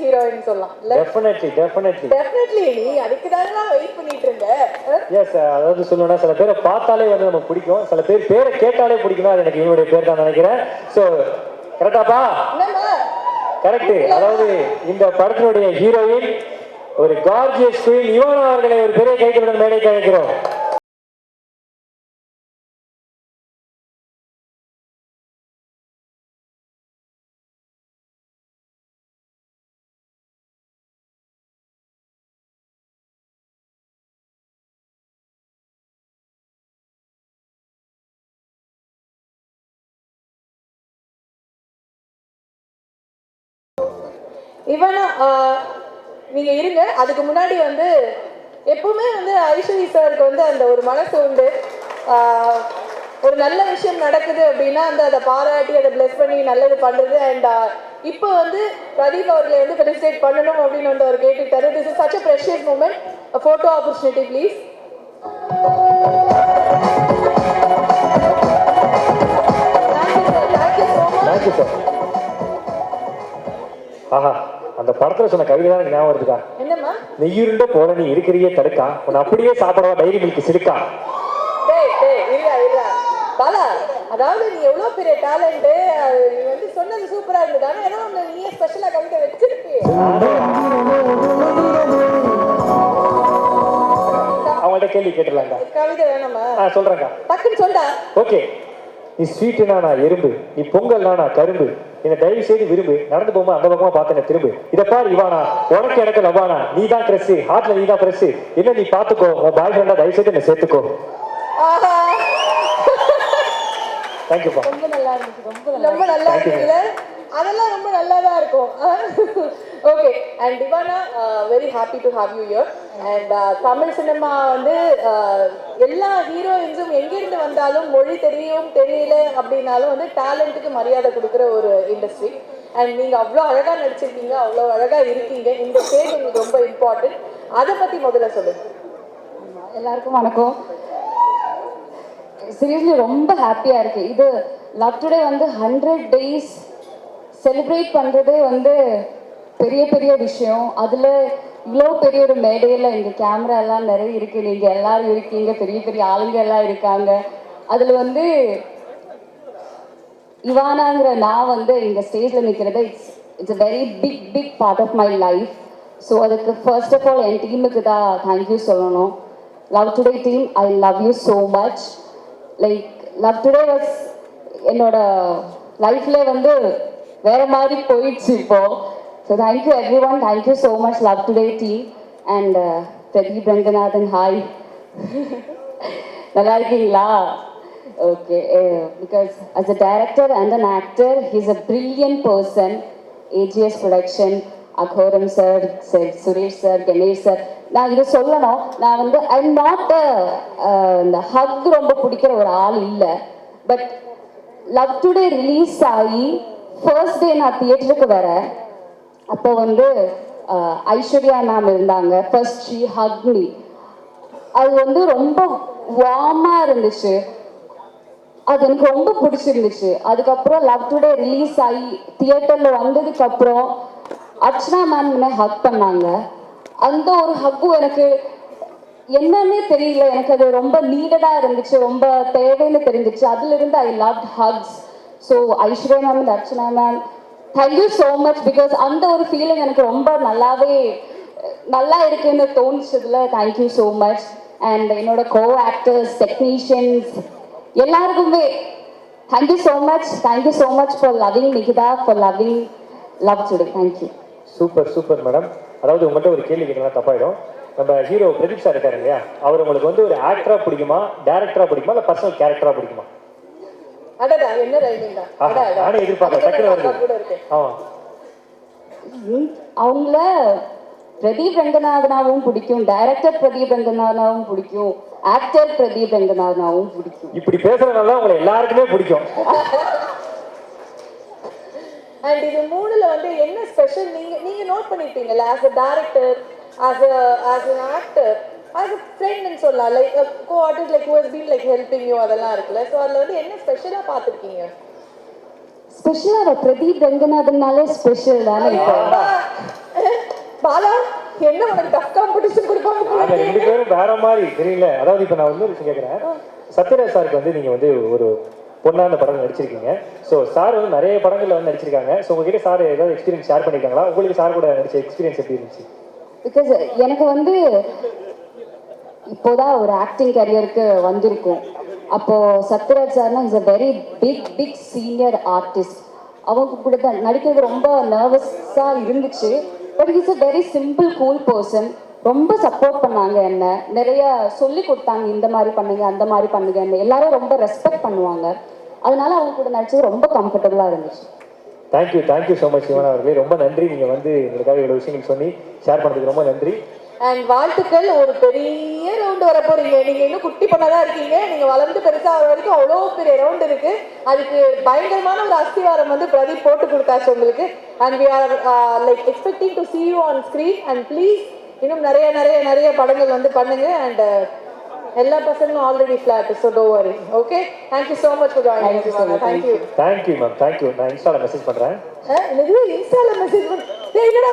Heroine சொல்லலாம். Definitely நீ அதுக்கு தான் வெயிட் பண்ணிட்டு இருந்த. எஸ், அதாவது சொல்லணும்னா சில பேரை பார்த்தாலே வந்து நமக்கு பிடிக்கும், சில பேர் பேரை கேட்டாலே பிடிக்கும். அது எனக்கு இவனுடைய பேர் தான் நினைக்கிறேன். ஸோ கரெக்டாப்பா? கரெக்ட். அதாவது இந்த படத்தினுடைய ஹீரோயின் ஒரு கார்ஜியஸ் குயின் இவானா அவர்களை ஒரு பெரிய கைத்தொடர் மேடைக்கு அழைக்கிறோம். இவனா நீங்க இருங்க. அதுக்கு முன்னாடி வந்து எப்பவுமே வந்து ஐஸ்வரி சாருக்கு வந்து அந்த ஒரு மனசு உண்டு. ஒரு நல்ல விஷயம் நடக்குது அப்படின்னா வந்து அதை பாராட்டி அதை பிளஸ் பண்ணி நல்லது பண்றது. அண்ட் இப்போ வந்து பிரதீப் அவர்களை வந்து ஃபெலிசிட்டேட் பண்ணணும் அப்படின்னு வந்து அவர் கேட்டுட்டாரு. This is such a precious moment. Photo opportunity please. Thank you sir. ஆஹா, அந்த படத்துல சொன்ன கவிதை தான் ஞாபகம் வருதுக்கா. என்னம்மா? நெய்யுருண்ட போல நீ இருக்கிறியே தடுக்கா, உன்னை அப்படியே சாப்பிடவா டைரி மில்க் சிறுக்கா. பாலா, அதாவது நீ எவ்வளவு பெரிய டேலண்ட், நீ வந்து சொன்னது சூப்பரா இருந்தது. ஆனா ஏதோ ஒண்ணு நீயே ஸ்பெஷலா கவிதை வச்சிருக்கீங்க. அவங்கள்ட்ட கேள்வி கேட்டுலாங்க. கவிதை வேணுமா? சொல்றேங்க, டக்குன்னு சொல்டா. ஓகே. நீ ஸ்வீட்டுனா நான் எறும்பு, நீ பொங்கல்னா நான் கரும்பு, என்னை தயவு செய்து விரும்பு, நடந்து போகும்போது அந்த பக்கமா பார்த்து திரும்பு. இதை பாரு இவானா, உனக்கு எனக்கு லவ்வானா, நீ தான் கிரெஸ், ஹார்ட்ல நீ தான் பிரஸ், என்ன நீ பாத்துக்கோ, உன் பாய் ஃப்ரெண்டா தயவு செய்து என்ன சேர்த்துக்கோ. தேங்க்யூப்பா. ரொம்ப நல்லா இருந்துச்சு. ரொம்ப நல்லா இருக்குல்ல? அதெல்லாம் ரொம்ப நல்லா தான் இருக்கும். Okay. And Ivana, very happy to have you here. And Tamil cinema வந்து எல்லா ஹீரோயின்ஸும் எங்கிருந்து வந்தாலும் மொழி தெரியும் தெரியல அப்படின்னாலும் வந்து டேலண்ட்டுக்கு மரியாதை கொடுக்குற ஒரு இண்டஸ்ட்ரி. அண்ட் நீங்கள் அவ்வளோ அழகாக நடிச்சிருக்கீங்க, அவ்வளோ அழகாக இருக்கீங்க. இந்த ஸ்டேஜ் உங்களுக்கு ரொம்ப இம்பார்ட்டன்ட். அதை பற்றி முதல்ல சொல்லுங்க. எல்லாருக்கும் வணக்கம். சீரியஸ்லி ரொம்ப ஹாப்பியாக இருக்குது. இது லவ் டுடே வந்து 100 days செலிப்ரேட் பண்ணுறதே வந்து பெரிய பெரிய விஷயம். அதில் இவ்வளோ பெரிய ஒரு மேடையில் இங்கே கேமரா எல்லாம் நிறைய இருக்குது, நீங்கள் எல்லோரும் இருக்கீங்க, பெரிய பெரிய ஆளுங்க எல்லாம் இருக்காங்க. அதில் வந்து இவானாங்கிற நான் வந்து இங்கே ஸ்டேஜில் நிற்கிறது it's a very big part of my life. So அதுக்கு ஃபர்ஸ்ட் ஆஃப் ஆல் என் டீமுக்கு தான் தேங்க்யூ சொல்லணும். Love Today team, I love you so much. Like Love Today was என்னோட லைஃப்ல வந்து வேற மாதிரி போயிடுச்சு இப்போ. So thank you everyone, thank you so much Love Today team. And Pradeep Ranganathan, hi. நல்லா இருக்கீங்களா? Okay. Because as a director and an actor he's a brilliant person. AGS production, Agoram sir, Suresh sir, Ganesh sir. நான் இதை சொல்லணும், நான் வந்து ஐ எம் நாட் இந்த ஹக் ரொம்ப பிடிக்கிற ஒரு ஆள் இல்லை. பட் லவ் டுடே ரிலீஸ் ஆகி ஃபர்ஸ்ட் டே நான் தியேட்டருக்கு வரேன். அப்போ வந்து ஐஸ்வர்யா மேம் இருந்தாங்க. First she Haq me. அது வந்து ரொம்ப வார்மாக இருந்துச்சு. அது எனக்கு ரொம்ப பிடிச்சிருந்துச்சு. அதுக்கப்புறம் லவ் டுடே ரிலீஸ் ஆகி தியேட்டரில் வந்ததுக்கப்புறம் அர்ச்சனா மேம் என்ன ஹக் பண்ணாங்க. அந்த ஒரு ஹக்கும் எனக்கு என்னன்னே தெரியல, எனக்கு அது ரொம்ப நீடடாக இருந்துச்சு, ரொம்ப தேவைன்னு தெரிஞ்சிச்சு. அதுலேருந்து I love hugs. So Aishwarya ma'am and Archana ma'am, thank you so much. Because அந்த ஒரு ஃபீலிங் எனக்கு ரொம்ப நல்லா இருக்குன்னு தோணிச்சதுல தேங்க்யூ ஸோ மச். அண்ட் என்னோட கோ ஆக்டர்ஸ், டெக்னீஷியன்ஸ் எல்லாருக்குமே thank you so much. Thank you so much for loving Nikita, for loving Love Today. Thank you. Super madam. அதாவது உங்கள்கிட்ட ஒரு கேள்வி கேட்கலாம், தப்பாயிடும். நம்ம ஹீரோ பிரதீப் சார் இருக்காரு இல்லையா, அவர் உங்களுக்கு வந்து ஒரு ஆக்டரா பிடிக்குமா, டைரக்டரா பிடிக்குமா, இல்லை பர்சனல் கேரக்டரா பிடிக்குமா? நானே எதிர்பார்க்கல, டக்குனு வருது. அவங்கள பிரதீப் ரங்கநாதனாவும் பிடிக்கும், டைரக்டர் பிரதீப் ரங்கநாதனாவும் பிடிக்கும், ஆக்டர் பிரதீப் ரங்கநாதனாவும் பிடிக்கும். இப்படி பேசுறதுனால உங்களை எல்லாருக்குமே பிடிக்கும். அண்ட் இது மூணுல வந்து என்ன ஸ்பெஷல் நீங்க நோட் பண்ணிருப்பீங்கல்ல, as a director, as an actor, as a friend ன்னு சொல்லலாம், like co-artist, like who has been like helping you, அதெல்லாம் இருக்குல்ல. ஸோ அதில் வந்து என்ன ஸ்பெஷலாக பார்த்துருக்கீங்க? ஸ்பெஷலாக பிரதீப் ரங்கநாதனாலே ஸ்பெஷல் தானே. இப்போ பேரும் வேற மாதிரி தெரியல. அதாவது இப்போ நான் வந்து ஒரு விஷயம் கேட்குறேன். சத்யராஜ் சாருக்கு வந்து நீங்கள் வந்து ஒரு பொண்ணா அந்த படம் நடிச்சிருக்கீங்க. ஸோ சார் வந்து நிறைய படங்களில் வந்து நடிச்சிருக்காங்க. ஸோ உங்ககிட்ட சார் ஏதாவது எக்ஸ்பீரியன்ஸ் ஷேர் பண்ணியிருக்காங்களா? உங்களுக்கு சார் கூட நடிச்ச எக்ஸ்பீரியன்ஸ் எப்படி இருந்துச்சு? பிகாஸ் எனக்கு வந்து இப்போதான் ஒரு ஆக்டிங் கரியருக்கு வந்திருக்கும். அப்போ சத்யராஜ் சார்னா is a very big senior artist. அவங்க கூட தான் நடிக்கிறது ரொம்ப நர்வஸாக இருந்துச்சு. But is a very simple cool person. ரொம்ப சப்போர்ட் பண்ணாங்க என்ன, நிறைய சொல்லி கொடுத்தாங்க, இந்த மாதிரி பண்ணுங்க அந்த மாதிரி பண்ணுங்கன்னு. எல்லாரும் ரொம்ப ரெஸ்பெக்ட் பண்ணுவாங்க. அதனால அவங்க கூட நடிச்சது ரொம்ப கம்ஃபர்டபுளாக இருந்துச்சு. தேங்க்யூ ஸோ மச் சிவனா அவர்களே. ரொம்ப நன்றி. நீங்கள் வந்து எங்களுக்காக இவ்வளோ விஷயங்கள் சொல்லி ஷேர் பண்ணதுக்கு ரொம்ப நன்றி. அண்ட் வாழ்த்துக்கள். ஒரு பெரிய ரவுண்டு வர போறீங்க. நீங்க இன்னும் குட்டி பண்ணதான் இருக்கீங்க. நீங்க வளர்ந்து பெருசா வர வரைக்கும் அவ்வளோ பெரிய ரவுண்ட் இருக்கு. அதுக்கு பயங்கரமான ஒரு அஸ்திவாரம் வந்து பிரதீப் போட்டு கொடுத்தாச்சு உங்களுக்கு. And we are like expecting to see you on screen. And please இன்னும் நிறைய நிறைய நிறைய படங்கள் வந்து பண்ணுங்க. அண்ட் எல்லா பசங்களும் ஆல்ரெடி ஃபிளாட், ஸோ டோ வரி. Okay, thank you so much for joining. Thank you ma'am. நான் இன்ஸ்டால மெசேஜ் பண்ணுறேன். இன்ஸ்டால மெசேஜ் பண்ண என்னடா